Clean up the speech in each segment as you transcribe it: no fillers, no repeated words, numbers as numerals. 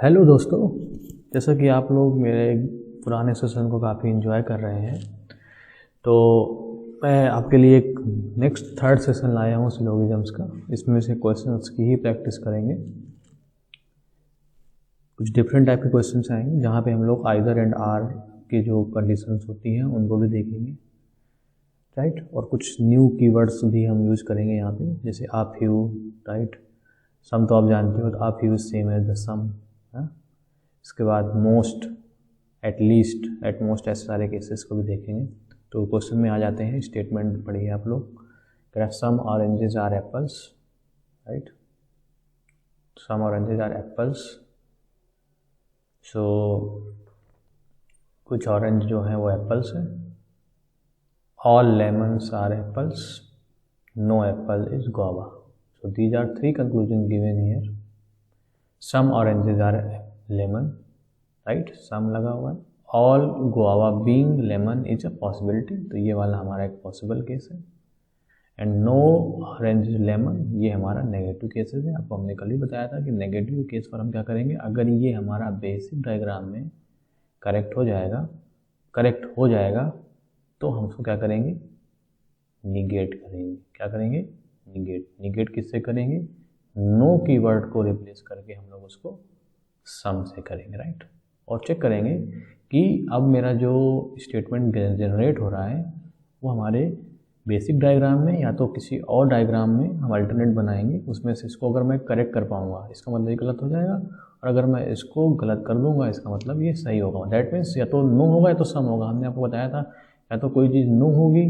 Hello दोस्तों, जैसा कि आप लोग मेरे पुराने सेशन को काफ़ी इन्जॉय कर रहे हैं, तो मैं आपके लिए एक नेक्स्ट थर्ड सेशन लाया हूँ सिलोगिज्म्स का। इसमें से क्वेश्चंस की ही प्रैक्टिस करेंगे। कुछ डिफरेंट टाइप के क्वेश्चंस आएंगे जहाँ पे हम लोग आइदर एंड आर की जो कंडीशंस होती हैं उनको भी देखेंगे, राइट। और कुछ न्यू कीवर्ड्स भी हम यूज़ करेंगे यहाँ पे, जैसे आ फ्यू, राइट। सम तो आप जानते हो, तो a few same as the some. इसके बाद most, at least, at most, ऐसे सारे केसेस को भी देखेंगे। तो क्वेश्चन में आ जाते हैं, स्टेटमेंट पढ़िए आप लोग। Some oranges are apples, right. Some oranges are apples. So कुछ ऑरेंज जो है वो एप्पल्स है। All lemons are apples, no apple is guava. So these are three conclusion given here. Some oranges are lemon, right, some लगा हुआ है। All guava being lemon is a possibility, तो ये वाला हमारा एक पॉसिबल केस है। एंड नो ऑरेंज लेमन, ये हमारा नेगेटिव केसेस है। आपको हमने कल ही बताया था कि नेगेटिव केस पर हम क्या करेंगे, अगर ये हमारा बेसिक डायग्राम में करेक्ट हो जाएगा तो हम उसको क्या करेंगे, निगेट करेंगे। क्या करेंगे, निगेट किससे करेंगे, नो कीवर्ड को रिप्लेस करके हम लोग उसको सम से करेंगे, राइट। और चेक करेंगे कि अब मेरा जो स्टेटमेंट जनरेट हो रहा है वो हमारे बेसिक डायग्राम में या तो किसी और डायग्राम में हम अल्टरनेट बनाएंगे, उसमें से इसको अगर मैं करेक्ट कर पाऊंगा इसका मतलब ये गलत हो जाएगा, और अगर मैं इसको गलत कर दूंगा इसका मतलब ये सही होगा। दैट मीन्स या तो नो होगा या तो सम होगा। हमने आपको बताया था या तो कोई चीज़ नो होगी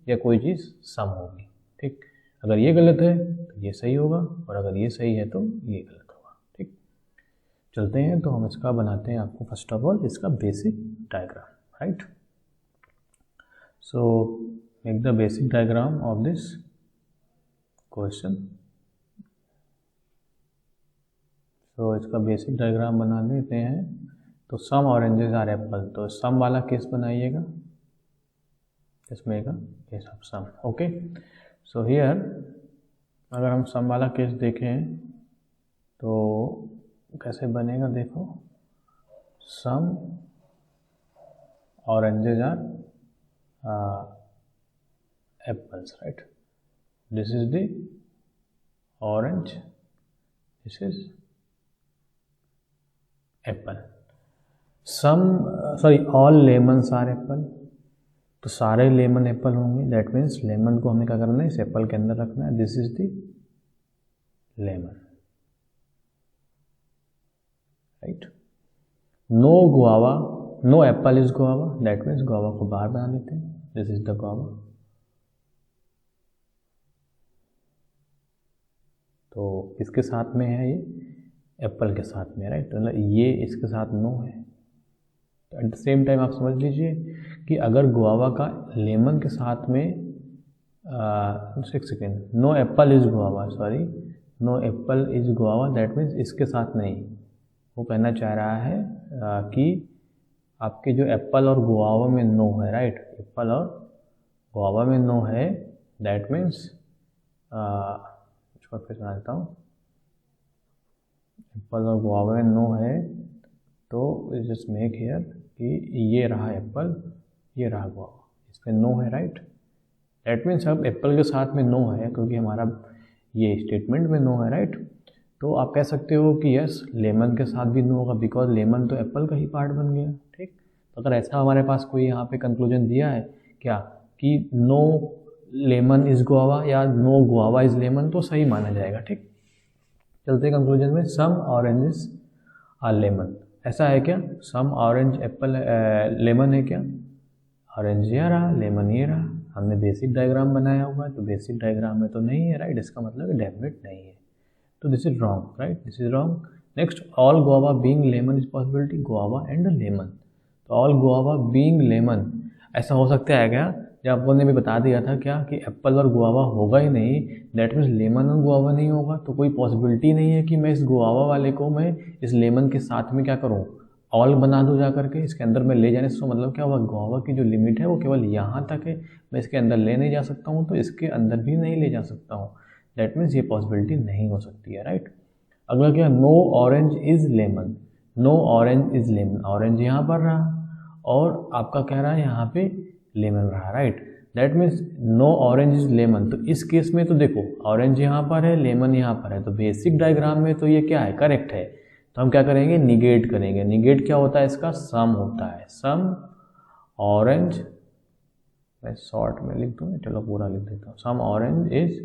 या कोई चीज़ सम होगी, ठीक। अगर ये गलत है तो ये सही होगा, और अगर ये सही है तो ये गलत होगा, ठीक। चलते हैं, तो हम इसका बनाते हैं आपको फर्स्ट ऑफ ऑल इसका basic diagram, right. So make the basic diagram of this question. So इसका बेसिक डायग्राम बना लेते हैं। तो सम ऑरेंजेस आर एप्पल, तो सम वाला केस बनाइएगा, इसमें का case of some, okay. So here अगर हम सम वाला केस देखें तो कैसे बनेगा, देखो। Some oranges are apples, right. This is the orange, this is apple. All lemons are apple, तो सारे लेमन एप्पल होंगे। दैट मीन्स लेमन को हमें क्या करना है, इस एप्पल के अंदर रखना है। This is the lemon, right. No guava, no apple is guava, that means guava को बाहर बना लेते हैं। This is the guava. तो किसके साथ में है, ये एप्पल के साथ में, राइट। मतलब ये इसके साथ नो है। एट द सेम टाइम आप समझ लीजिए कि अगर गुआवा का लेमन के साथ में एक second, no apple is guava, sorry, no apple is guava, that means इसके साथ नहीं। वो कहना चाह रहा है कि आपके जो एप्पल और गुआवा में नो है, राइट, एप्पल और गुआवा में नो है, दैट मीन्स इसको फिर सुना देता हूँ। एप्पल और गुआवा में नो है तो जस्ट मेक हियर कि ये रहा एप्पल, ये रहा गुआवा, इसमें नो है, राइट। दैट मीन्स अब एप्पल के साथ में नो है क्योंकि हमारा ये स्टेटमेंट में नो है, राइट। तो आप कह सकते हो कि यस, लेमन के साथ भी नो होगा बिकॉज लेमन तो एप्पल का ही पार्ट बन गया, ठीक। तो अगर ऐसा हमारे पास कोई यहाँ पे कंक्लूजन दिया है क्या कि नो लेमन इज गुआवा या नो गुआवा इज लेमन, तो सही माना जाएगा, ठीक। चलते कंक्लूजन में। सम ऑरेंजेस आर लेमन, ऐसा है क्या, सम ऑरेंज एप्पल लेमन है क्या, ऑरेंज ये रहा, लेमन ये रहा। हमने बेसिक डायग्राम बनाया हुआ है तो बेसिक डायग्राम में तो नहीं है, राइट। इसका मतलब डेफिनेट नहीं है, तो this is wrong, right, this is wrong. Next, all guava being lemon is possibility, guava and lemon. तो ऑल गुआवा बीइंग लेमन, ऐसा हो सकता है क्या, जब आपको ने भी बता दिया था क्या कि एप्पल और गुआवा होगा ही नहीं, दैट मीन्स लेमन और गुआवा नहीं होगा, तो कोई पॉसिबिलिटी नहीं है कि मैं इस गुआवा वाले को मैं इस लेमन के साथ में क्या करूँ, ऑल बना दूँ जा करके इसके अंदर में ले जाने से। मतलब क्या हुआ, गुआवा की जो लिमिट है वो केवल यहाँ तक है, मैं इसके अंदर ले नहीं जा सकता हूँ, तो इसके अंदर भी नहीं ले जा सकता हूँ। दैट मीन्स ये पॉसिबिलिटी नहीं हो सकती है, राइट। अगला क्या, no orange is lemon, no orange is lemon, orange यहाँ पर रहा और आपका कह रहा है यहाँ पे लेमन रहा, right. That means no orange is lemon. तो इस केस में तो देखो ऑरेंज यहाँ पर है, लेमन यहाँ पर है, तो बेसिक डायग्राम में तो ये क्या है, करेक्ट है। तो हम क्या करेंगे, निगेट करेंगे। निगेट क्या होता है इसका, सम होता है। सम ऑरेंज, मैं शॉर्ट में लिख दूँ, चलो पूरा लिख देता हूँ, some orange is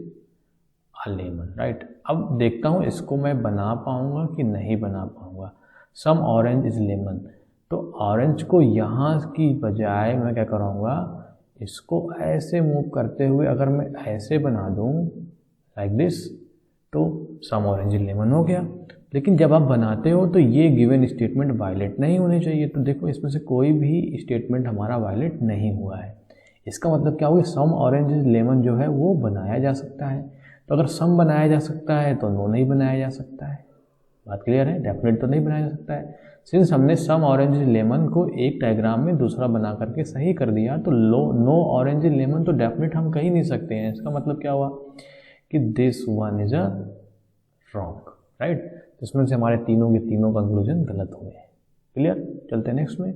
a lemon, right. अब देखता हूँ इसको मैं बना पाऊँगा कि नहीं बना पाऊँगा। सम ऑरेंज इज लेमन, तो ऑरेंज को यहाँ की बजाय मैं क्या कराऊँगा, इसको ऐसे मूव करते हुए अगर मैं ऐसे बना दूँ लाइक दिस, तो सम ऑरेंज इज लेमन हो गया। लेकिन जब आप बनाते हो तो ये गिवन स्टेटमेंट वायलेट नहीं होनी चाहिए। तो देखो इसमें से कोई भी स्टेटमेंट हमारा वायलेट नहीं हुआ है। इसका मतलब क्या हुआ, सम ऑरेंज इज लेमन जो है वो बनाया जा सकता है। तो अगर सम बनाया जा सकता है तो नो नहीं बनाया जा सकता है। बात क्लियर है, डेफिनेट तो नहीं बनाया जा सकता है। सिंस हमने सम ऑरेंज इज लेमन को एक डायग्राम में दूसरा बना करके सही कर दिया, तो नो ऑरेंज इज लेमन तो डेफिनेट हम कह ही नहीं सकते हैं। इसका मतलब क्या हुआ कि this one is a wrong, right. इसमें से हमारे तीनों के तीनों कंक्लूजन गलत हुए हैं। क्लियर, चलते हैं नेक्स्ट में।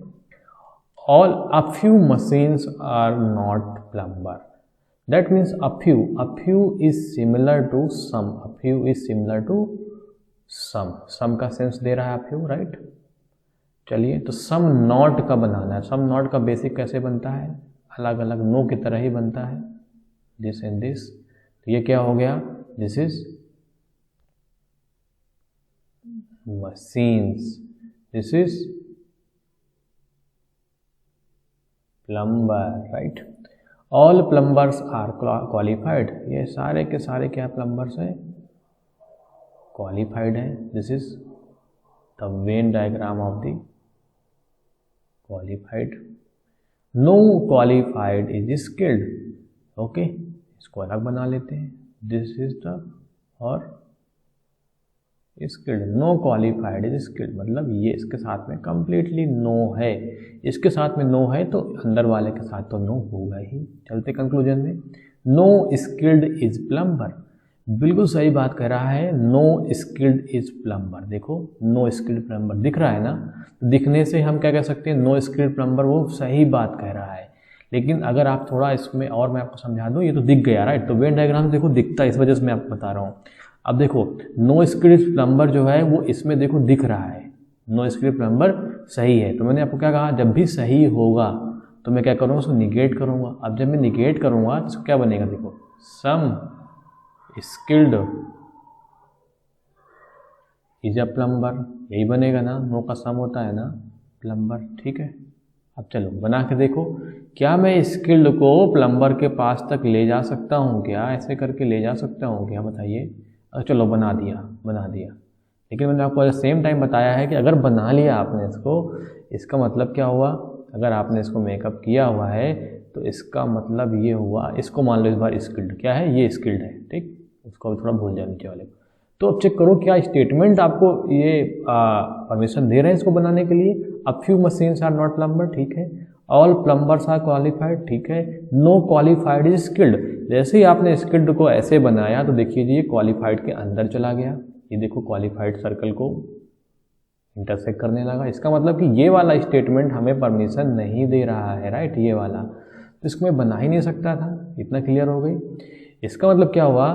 All a few machines are not plumber. That means a few is similar to some, a few is similar to some का सेंस दे रहा है अ फ्यू, राइट। चलिए, तो सम नॉट का बनाना है। सम नॉट का बेसिक कैसे बनता है, अलग अलग नो की तरह ही बनता है, दिस एंड दिस। तो ये क्या हो गया, this is machines, this is plumber, right. All plumbers are qualified, ये सारे के सारे क्या प्लम्बर्स हैं, क्वालिफाइड है। This is the Venn diagram of the qualified. No qualified is skilled, okay, इसको अलग बना लेते हैं। दिस इज द और skilled, no qualified is skilled, मतलब ये इसके साथ में कंप्लीटली नो है। इसके साथ में नो है तो अंदर वाले के साथ तो नो होगा ही। चलते कंक्लूजन में। नो स्किल्ड इज प्लम्बर, बिल्कुल सही बात कह रहा है, नो स्किल्ड इज प्लम्बर। देखो नो स्किल्ड प्लम्बर दिख रहा है ना, दिखने से हम क्या कह सकते हैं, नो स्किल्ड प्लम्बर, वो सही बात कह रहा है। लेकिन अगर आप थोड़ा इसमें और मैं आपको समझा दूँ, ये तो दिख गया, राइट। तो वेन डायग्राम देखो दिखता है, इस वजह से मैं आपको बता रहा हूँ। अब देखो नो स्किल्ड प्लम्बर जो है वो इसमें देखो दिख रहा है, नो स्किल्ड प्लम्बर सही है। तो मैंने आपको क्या कहा, जब भी सही होगा तो मैं क्या करूँगा, उसको निगेट करूँगा। अब जब मैं निगेट करूँगा तो क्या बनेगा, देखो सम स्किल्ड इज अ प्लम्बर, यही बनेगा ना, नो का सम होता है ना प्लम्बर, ठीक है। अब चलो बना के देखो, क्या मैं स्किल्ड को प्लम्बर के पास तक ले जा सकता हूँ क्या, ऐसे करके ले जा सकता हूँ क्या, बताइए। चलो बना दिया। लेकिन मैंने आपको एट द सेम टाइम बताया है कि अगर बना लिया आपने इसको, इसका मतलब क्या हुआ, अगर आपने इसको मेकअप किया हुआ है तो इसका मतलब ये हुआ, इसको मान लो इस बार स्किल्ड क्या है, ये स्किल्ड है, ठीक। उसको अभी थोड़ा भूल जाए नीचे वाले को। तो अब चेक करो क्या स्टेटमेंट आपको ये परमिशन दे रहे हैं इसको बनाने के लिए। A few machines are not plumber, ठीक है। ऑल प्लम्बर्स आर क्वालिफाइड, ठीक है। नो क्वालिफाइड इज स्किल्ड, जैसे ही आपने स्किल्ड को ऐसे बनाया तो देखिए जी ये क्वालिफाइड के अंदर चला गया। ये देखो क्वालिफाइड सर्कल को इंटरसेक्ट करने लगा। इसका मतलब कि ये वाला स्टेटमेंट हमें परमिशन नहीं दे रहा है, राइट, ये वाला। तो इसको मैं बना ही नहीं सकता था, इतना क्लियर हो गई। इसका मतलब क्या हुआ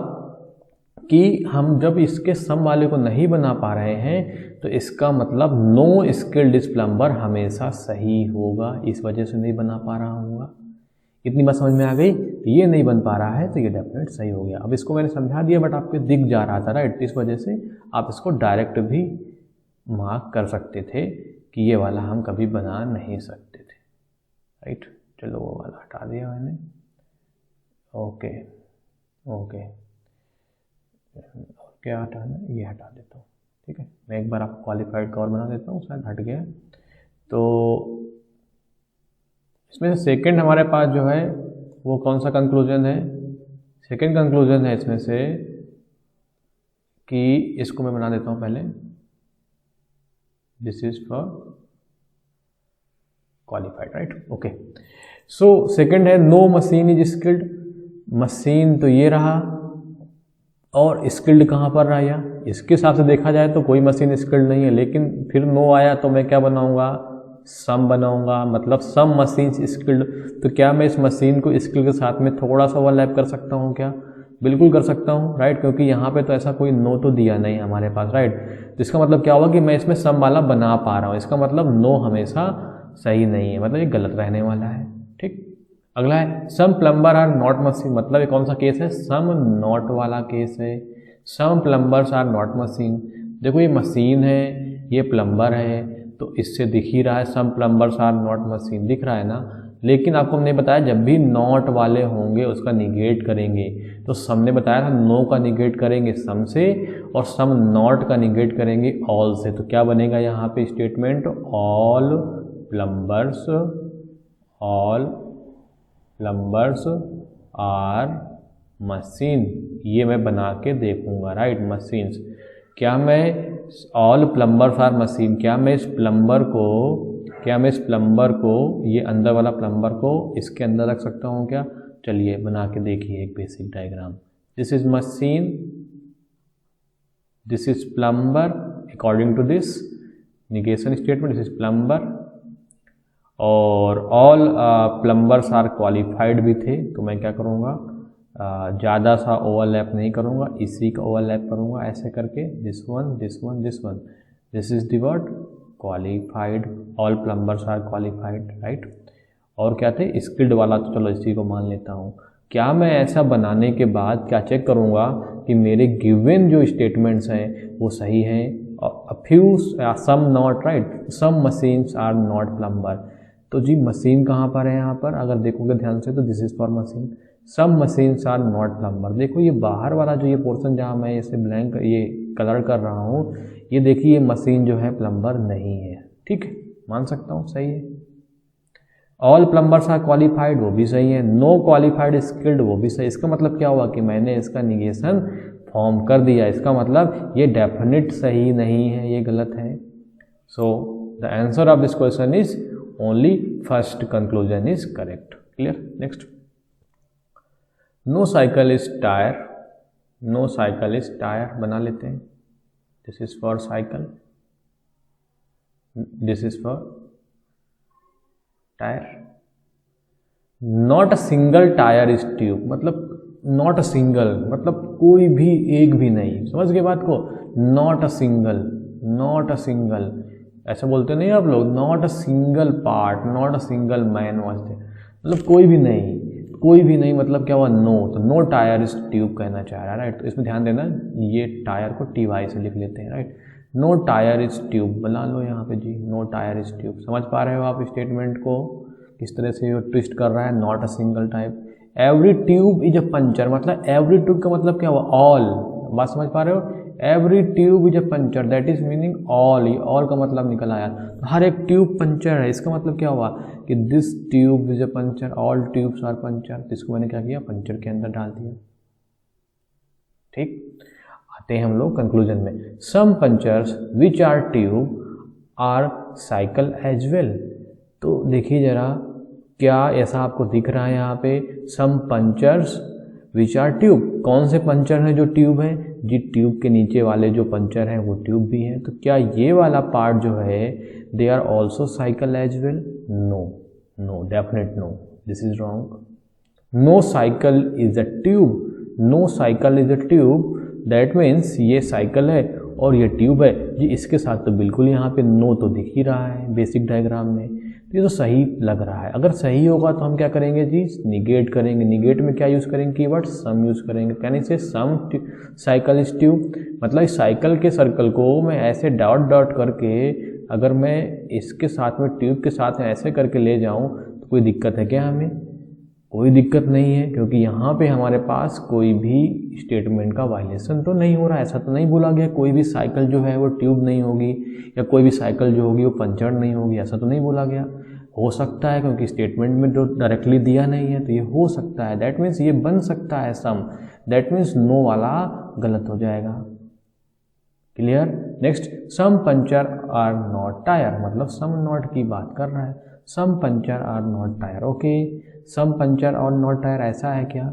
कि हम जब इसके सम वाले को नहीं बना पा रहे हैं तो इसका मतलब नो स्किल्ड इज प्लम्बर हमेशा सही होगा, इस वजह से नहीं बना पा रहा होगा। इतनी बात समझ में आ गई। ये नहीं बन पा रहा है तो ये डेफिनेट सही हो गया। अब इसको मैंने समझा दिया बट आपको दिख जा रहा था, राइट, इस वजह से आप इसको डायरेक्ट भी मार्क कर सकते थे कि ये वाला हम कभी बना नहीं सकते थे, राइट। चलो वो वाला हटा दिया मैंने, ओके। क्या हटाना, ये हटा देता हूँ, ठीक है। मैं एक बार आपको क्वालिफाइड का और बना देता हूँ, शायद हट गया। तो इसमें से सेकंड हमारे पास जो है वो कौन सा कंक्लूजन है, सेकंड कंक्लूजन है इसमें से कि इसको मैं बना देता हूँ पहले, this is for qualified, right, okay. So second है no machine is skilled, machine तो ये रहा, और स्किल्ड कहाँ पर आया? इसके हिसाब से देखा जाए तो कोई मशीन स्किल्ड नहीं है, लेकिन फिर नो आया तो मैं क्या बनाऊंगा? सम बनाऊंगा, मतलब सम मशीन स्किल्ड। तो क्या मैं इस मशीन को स्किल के साथ में थोड़ा सा ओवरलैप कर सकता हूँ क्या? बिल्कुल कर सकता हूँ, राइट, क्योंकि यहाँ पे तो ऐसा कोई नो तो दिया नहीं हमारे पास, राइट। तो इसका मतलब क्या होगा कि मैं इसमें सम वाला बना पा रहा हूँ, इसका मतलब नो हमेशा सही नहीं है, मतलब ये गलत रहने वाला है, ठीक। अगला है सम प्लम्बर आर नॉट मशीन, मतलब ये कौन सा केस है? सम नॉट वाला केस है। सम प्लम्बर्स आर नॉट मशीन। देखो ये मशीन है, ये प्लम्बर है, तो इससे दिख ही रहा है सम प्लम्बर्स आर नॉट मशीन, दिख रहा है ना। लेकिन आपको हमने बताया जब भी नॉट वाले होंगे उसका निगेट करेंगे, तो सम ने बताया था नो का निगेट करेंगे सम से और सम नॉट का निगेट करेंगे ऑल से। तो क्या बनेगा यहाँ पे statement? All plumbers are machine, ये मैं बना के देखूंगा, राइट। मशीन्स, क्या मैं ऑल प्लम्बर्स आर मशीन, क्या मैं इस प्लम्बर को ये अंदर वाला प्लम्बर को इसके अंदर रख सकता हूँ क्या? चलिए बना के देखिए एक basic diagram. This is machine, this is plumber, according to this negation statement, this is plumber, और ऑल प्लम्बर्स आर क्वालिफाइड भी थे। तो मैं क्या करूँगा? ज़्यादा सा ओवरलैप नहीं करूँगा, इसी का ओवरलैप करूँगा ऐसे करके, this one, this is the word qualified, all plumbers are qualified, right. और क्या थे? स्किल्ड वाला, तो चलो इसी को मान लेता हूँ। क्या मैं ऐसा बनाने के बाद क्या चेक करूँगा कि मेरे गिवन जो स्टेटमेंट्स हैं वो सही हैं? Few some not, right, some machines are not plumber. तो जी मशीन कहाँ पर है? यहाँ पर अगर देखोगे ध्यान से तो this is for machine, some machines are not plumber. देखो ये बाहर वाला जो ये पोर्शन जहाँ मैं इसे ब्लैंक ये कलर कर रहा हूँ, ये देखिए ये मशीन जो है प्लम्बर नहीं है, ठीक है, मान सकता हूँ, सही है। ऑल प्लम्बर्स आर क्वालिफाइड, वो भी सही है। नो क्वालिफाइड स्किल्ड, वो भी सही। इसका मतलब क्या हुआ कि मैंने इसका निगेशन फॉर्म कर दिया, इसका मतलब ये डेफिनेट सही नहीं है, ये गलत है। So the answer of this question is only first conclusion is correct. Clear? Next, no cycle is tyre, no cycle is tyre बना लेते हैं। This is for cycle, this is for tyre. Not a single tyre is tube, मतलब not a single मतलब कोई भी एक भी नहीं, समझ गए बात को? Not a single, not a single, ऐसा बोलते नहीं आप लोग, not a single part, not a single man वास्ते, मतलब कोई भी नहीं, कोई भी नहीं, मतलब क्या हुआ? नो। तो नो टायर इज ट्यूब कहना चाह रहा है, राइट। तो इसमें ध्यान देना, ये टायर को टी वाई से लिख लेते हैं, right. No tyre is tube बना लो यहाँ पे जी, नो टायर इज ट्यूब। समझ पा रहे हो आप स्टेटमेंट को किस तरह से ये ट्विस्ट कर रहा है? Not a single type. Every tube is a puncture, मतलब एवरी ट्यूब का मतलब क्या हुआ? ऑल। बात समझ पा रहे हो? Every tube is a puncture, that is meaning all, ये ऑल का मतलब निकल आया। तो हर एक ट्यूब पंचर है, इसका मतलब क्या हुआ कि this tube is a puncture, all tubes are puncture. तो इसको मैंने क्या किया? पंचर के अंदर डाल दिया, ठीक। आते हैं हम लोग कंक्लूजन में। Some punctures which are tube are cycle as well. तो देखिए जरा, क्या ऐसा आपको दिख रहा है यहाँ पे? सम पंचर्स विच आर ट्यूब, कौन से पंचर हैं जो ट्यूब हैं जी? ट्यूब के नीचे वाले जो पंचर हैं वो ट्यूब भी हैं। तो क्या ये वाला पार्ट जो है they are also cycle as well? No, no, definite no, this is wrong. No cycle is a tube, no cycle is a tube, that means ये साइकिल है और ये ट्यूब है जी। इसके साथ तो बिल्कुल यहाँ पे नो तो दिख ही रहा है बेसिक डायग्राम में, तो ये तो सही लग रहा है। अगर सही होगा तो हम क्या करेंगे जी? निगेट करेंगे। निगेट में क्या यूज़ करेंगे? कीवर्ड सम यूज़ करेंगे। Can say some cycle is tube, मतलब इस साइकिल के सर्कल को मैं ऐसे डॉट डॉट करके अगर मैं इसके साथ में ट्यूब के साथ में ऐसे करके ले जाऊँ तो कोई दिक्कत है क्या? हमें कोई दिक्कत नहीं है, क्योंकि यहाँ पे हमारे पास कोई भी स्टेटमेंट का वायलेशन तो नहीं हो रहा है। ऐसा तो नहीं बोला गया कोई भी साइकिल जो है वो ट्यूब नहीं होगी या कोई भी साइकिल जो होगी वो पंचर नहीं होगी, ऐसा तो नहीं बोला गया। हो सकता है क्योंकि स्टेटमेंट में जो डायरेक्टली दिया नहीं है, तो ये हो सकता है, दैट मीन्स ये बन सकता है सम, दैट मीन्स नो वाला गलत हो जाएगा। Clear? Next, some puncture are not tyre, मतलब सम नॉट की बात कर रहा है। Some puncture are not tyre, okay. Some puncture और नॉट टायर ऐसा है क्या?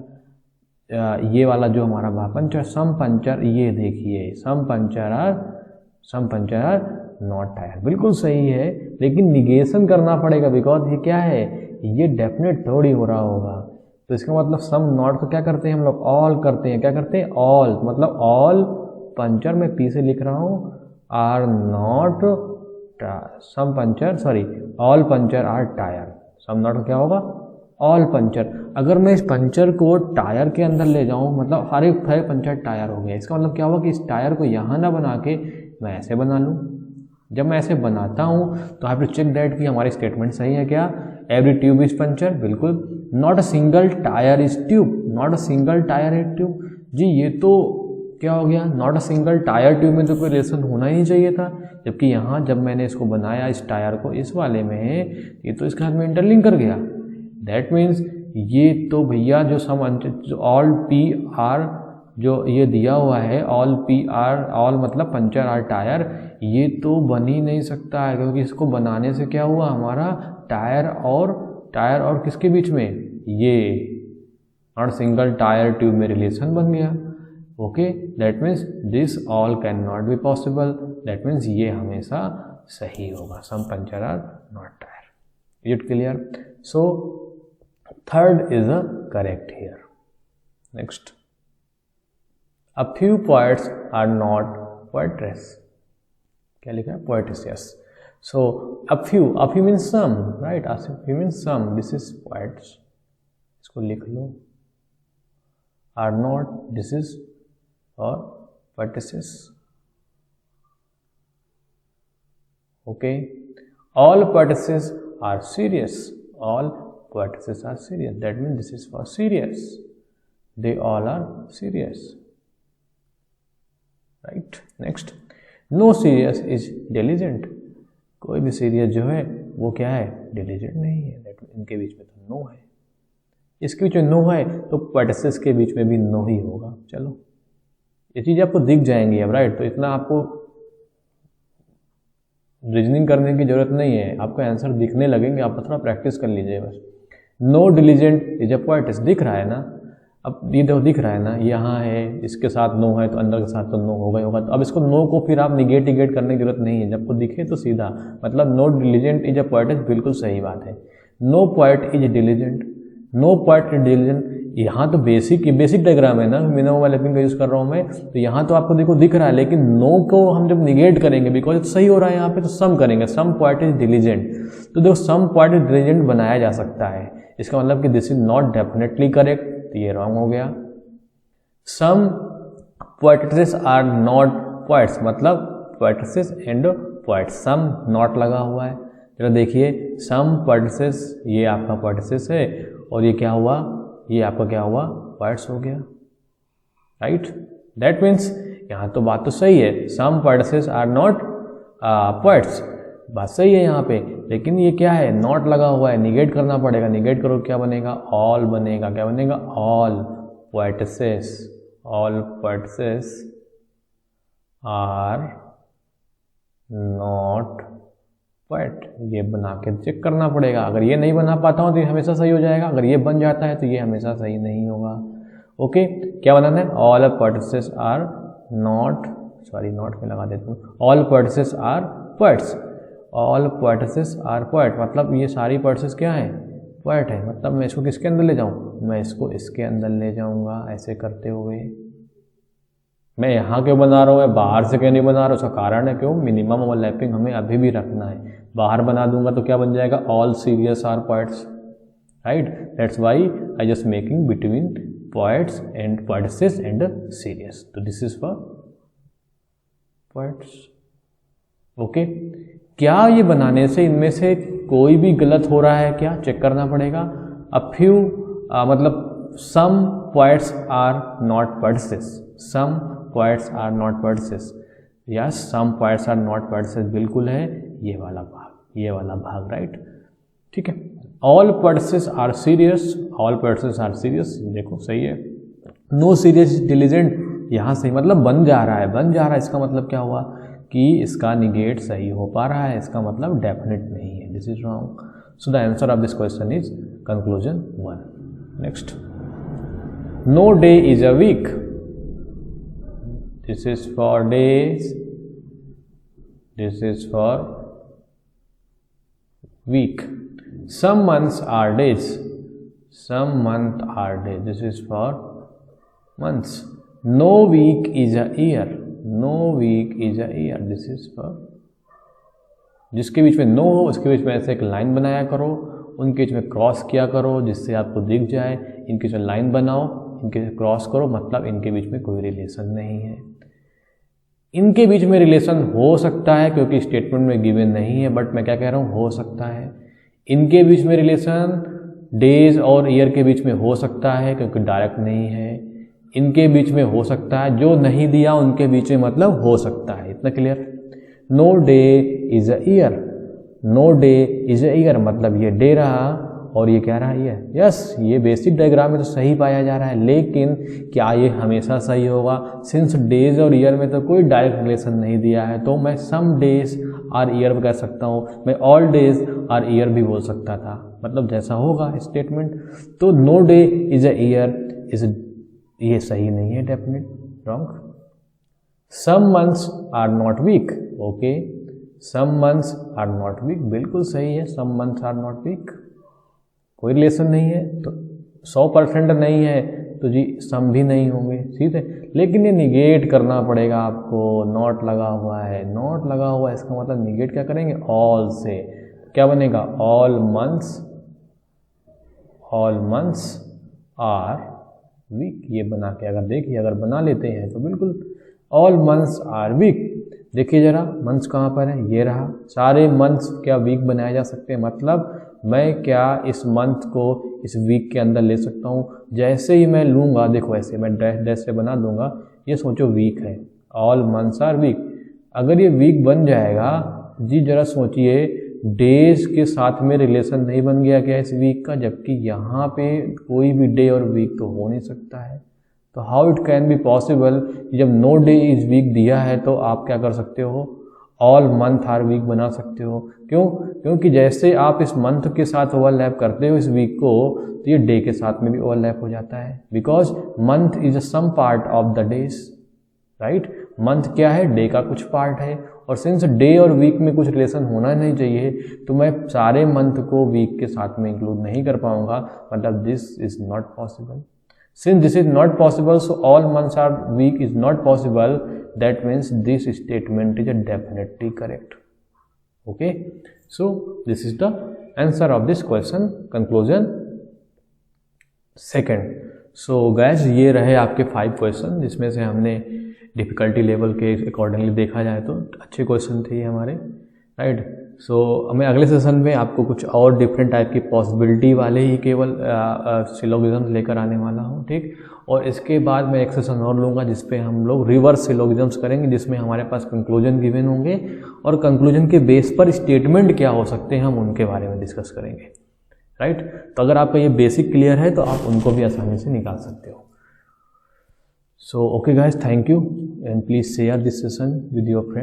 ये वाला जो हमारा भाग पंचर, सम पंचर, ये देखिए सम पंचर आर नॉट टायर, बिल्कुल सही है, लेकिन निगेशन करना पड़ेगा बिकॉज ये क्या है, ये डेफिनेट थोड़ी हो रहा होगा। तो इसका मतलब सम नॉट को क्या करते हैं हम लोग, ऑल करते हैं। क्या करते हैं, ऑल, मतलब ऑल पंचर, मैं पी से लिख रहा हूँ, are not some puncture, sorry all puncture are tyre. Some not क्या होगा, ऑल पंचर। अगर मैं इस पंचर को टायर के अंदर ले जाऊँ, मतलब हर एक पंचर टायर हो गया, इसका मतलब क्या होगा कि इस टायर को यहाँ ना बना के मैं ऐसे बना लूँ। जब मैं ऐसे बनाता हूँ तो I have to check that कि हमारी स्टेटमेंट सही है क्या। एवरी ट्यूब इज पंचर, बिल्कुल। Not a single tyre is tube, not a single tyre is tube, जी ये तो क्या हो गया, not a single tyre tube में तो कोई रिलेशन होना ही नहीं चाहिए था, जबकि यहाँ जब मैंने इसको बनाया इस टायर को इस वाले में, ये तो इसके साथ में इंटरलिंक कर गया। दैट मीन्स ये तो भैया जो सम ऑल पी आर जो ये दिया हुआ है, ऑल पी आर, ऑल मतलब पंचर आर टायर, ये तो बन ही नहीं सकता है, क्योंकि इसको बनाने से क्या हुआ, हमारा टायर और किसके बीच में, ये नॉट सिंगल टायर ट्यूब में रिलेशन बन गया। Okay, that means this all can not be possible, that means ये हमेशा सही होगा, some puncture are not tyre. Is it clear? So third is a correct here. Next, a few poets are not poetess. क्या लिखा है, poetess, yes. So a few means some, right? A few means some. This is poets. इसको लिख लो, are not, this is or poetesses. Okay. All poetesses are serious. All poetesses are serious. That means this is for serious. They all are serious. Right. Next, no serious is diligent, कोई भी serious जो है वो क्या है, diligent नहीं है। इनके बीच में तो नो है, इसके बीच में नो है तो पोएटेसेस के बीच में भी नो ही होगा। चलो ये चीज़ आपको दिख जाएंगी अब, राइट। तो इतना आपको रीजनिंग करने की जरूरत नहीं है, आपको आंसर दिखने लगेंगे, आप थोड़ा प्रैक्टिस कर लीजिए बस। No diligent is a poetess, दिख रहा है ना, अब ये देखो दिख रहा है ना, यहाँ है, इसके साथ नो है तो अंदर के साथ तो नो होगा ही होगा। तो अब इसको नो को फिर आप निगेट करने की जरूरत नहीं है, जब को दिखे तो सीधा, मतलब no diligent is a poet, बिल्कुल सही बात है। No poet is diligent, no poet is diligent, यहाँ तो बेसिक डायग्राम है ना, मिनिमम ओवरलैपिंग का यूज़ कर रहा हूँ मैं, तो यहाँ तो आपको देखो दिख रहा है, लेकिन नो को हम जब निगेट करेंगे बिकॉज सही हो रहा है यहाँ पे, तो सम करेंगे, सम पोएट इज डिलीजेंट। तो देखो सम पोएट इज डिलीजेंट बनाया जा सकता है, इसका मतलब कि this is not definitely correct, तो ये रॉन्ग हो गया। सम पोएटेसेस आर नॉट पोएट्स, मतलब पोएटेसेस एंड पोएट्स, सम नॉट लगा हुआ है। जरा देखिए, सम पोएटेसेस, ये आपका पोएटेसेस है, और ये क्या हुआ, ये आपका क्या हुआ, पोएट्स हो गया, राइट। दैट मीन्स यहाँ तो बात तो सही है, सम पोएटेसेस आर नॉट पोएट्स, बात सही है यहाँ पे, लेकिन ये क्या है, नॉट लगा हुआ है, निगेट करना पड़ेगा। निगेट करो क्या बनेगा, ऑल बनेगा। क्या बनेगा, all poetesses, all poetesses are not poet, ये बना के चेक करना पड़ेगा। अगर ये नहीं बना पाता हूँ तो ये हमेशा सही हो जाएगा, अगर ये बन जाता है तो ये हमेशा सही नहीं होगा। ओके, क्या बनाना है, all poetesses are not, sorry not में लगा देता हूँ, all poetesses are poets, all poetesses are poet, मतलब ये सारी पोएटेसेस क्या है, पोएट है। मतलब मैं इसको किसके अंदर ले जाऊँ, मैं इसको इसके अंदर ले जाऊँगा, ऐसे करते हुए। मैं यहाँ क्यों बना रहा हूँ, बाहर से क्यों नहीं बना रहा हूँ, उसका कारण है क्यों, मिनिमम ओवरलैपिंग हमें अभी भी रखना है। बाहर बना दूंगा तो क्या बन जाएगा, all serious are poets, right. That's why I just making between poets and poetesses and serious, तो this is for poets. Okay, क्या ये बनाने से इनमें से कोई भी गलत हो रहा है क्या, चेक करना पड़ेगा। अ फ्यू मतलब some poets are not poetesses, some poets are not poetesses, yes some poets are not poetesses, बिल्कुल है ये वाला भाग, ये वाला भाग, राइट। ठीक है, all poetesses are serious, all poetesses are serious, देखो सही है। नो सीरियस डिलीजेंट, यहाँ सही, मतलब बन जा रहा है, बन जा रहा है, इसका मतलब क्या हुआ कि इसका निगेट सही हो पा रहा है, इसका मतलब डेफिनेट नहीं है, this is wrong. So the answer of this question is conclusion 1। Next, no day is a week, this is for days, this is for week. Some months are days, some month are days, this is for months. No week is a year, no week is a year, this is for. जिसके बीच में no हो उसके बीच में ऐसे एक line बनाया करो, उनके बीच में क्रॉस किया करो जिससे आपको दिख जाए. इनके बीच में लाइन बनाओ, इनके क्रॉस करो, मतलब इनके बीच में कोई रिलेशन नहीं है. इनके बीच में रिलेशन हो सकता है क्योंकि स्टेटमेंट में गिवन नहीं है, बट मैं क्या कह रहा हूँ, हो सकता है. इनके बीच में रिलेशन डेज और ईयर के बीच में हो सकता है क्योंकि डायरेक्ट नहीं है. इनके बीच में हो सकता है, जो नहीं दिया उनके बीच में मतलब हो सकता है. इतना clear. No day is a year, no day is a year मतलब ये डे रहा और ये क्या रहा ईयर. यस, ये बेसिक डायग्राम में तो सही पाया जा रहा है, लेकिन क्या ये हमेशा सही होगा? सिंस डेज और ईयर में तो कोई डायरेक्ट रिलेशन नहीं दिया है, तो मैं सम डेज आर ईयर कह सकता हूँ, मैं ऑल डेज आर ईयर भी बोल सकता था, मतलब जैसा होगा स्टेटमेंट. तो no day is a year is, ये सही नहीं है, definite wrong. Some months are not week, okay, some months are not week, बिल्कुल सही है. Some months are not week, कोई रिलेशन नहीं है, तो 100% नहीं है तो जी सम भी नहीं होंगे, ठीक है. लेकिन ये निगेट करना पड़ेगा आपको, नॉट लगा हुआ है, नॉट लगा हुआ है, इसका मतलब निगेट क्या करेंगे, ऑल से. क्या बनेगा, all months, all months are week. ये बना के अगर देखिए, अगर बना लेते हैं तो बिल्कुल ऑल मंथ्स आर वीक. देखिए जरा मंथ्स कहाँ पर है, ये रहा. सारे मंथ्स क्या वीक बनाए जा सकते हैं, मतलब मैं क्या इस मंथ को इस वीक के अंदर ले सकता हूँ. जैसे ही मैं लूँगा, देखो ऐसे मैं डैश डैश से बना दूंगा, ये सोचो वीक है, ऑल मंथ्स आर वीक. अगर ये वीक बन जाएगा जी, जरा सोचिए, डेज के साथ में रिलेशन नहीं बन गया क्या इस वीक का, जबकि यहाँ पे कोई भी डे और वीक तो हो नहीं सकता है. तो how it can be possible, जब नो डे इज वीक दिया है तो आप क्या कर सकते हो, ऑल मंथ आर वीक बना सकते हो. क्यों? क्योंकि जैसे आप इस मंथ के साथ ओवरलैप करते हो इस वीक को, तो ये डे के साथ में भी ओवरलैप हो जाता है, because month is a some part of the days, right. Month क्या है, डे का कुछ पार्ट है, और सिंस डे और वीक में कुछ रिलेशन होना नहीं चाहिए, तो मैं सारे मंथ को वीक के साथ में इंक्लूड नहीं कर पाऊंगा, मतलब this is not possible. Since this is not possible, so all months are week is not possible. That means this statement is definitely correct. Okay, so this is the answer of this question. Conclusion. Second, so guys ये रहे आपके 5 question, जिसमें से हमने difficulty level के accordingly देखा जाए तो अच्छे क्वेश्चन थे ये हमारे, राइट. सो मैं अगले सेशन में आपको कुछ और डिफरेंट टाइप की पॉसिबिलिटी वाले ही केवल सिलोगिज्म्स लेकर आने वाला हूँ, ठीक. और इसके बाद मैं एक सेशन और लूँगा जिसपे हम लोग रिवर्स सिलोगिज्म्स करेंगे, जिसमें हमारे पास कंक्लूजन गिवन होंगे और कंक्लूजन के बेस पर स्टेटमेंट क्या हो सकते हैं हम उनके बारे में डिस्कस करेंगे, राइट. तो अगर आपका ये बेसिक क्लियर है तो आप उनको भी आसानी से निकाल सकते हो. So okay guys, thank you and please share this session with your friend.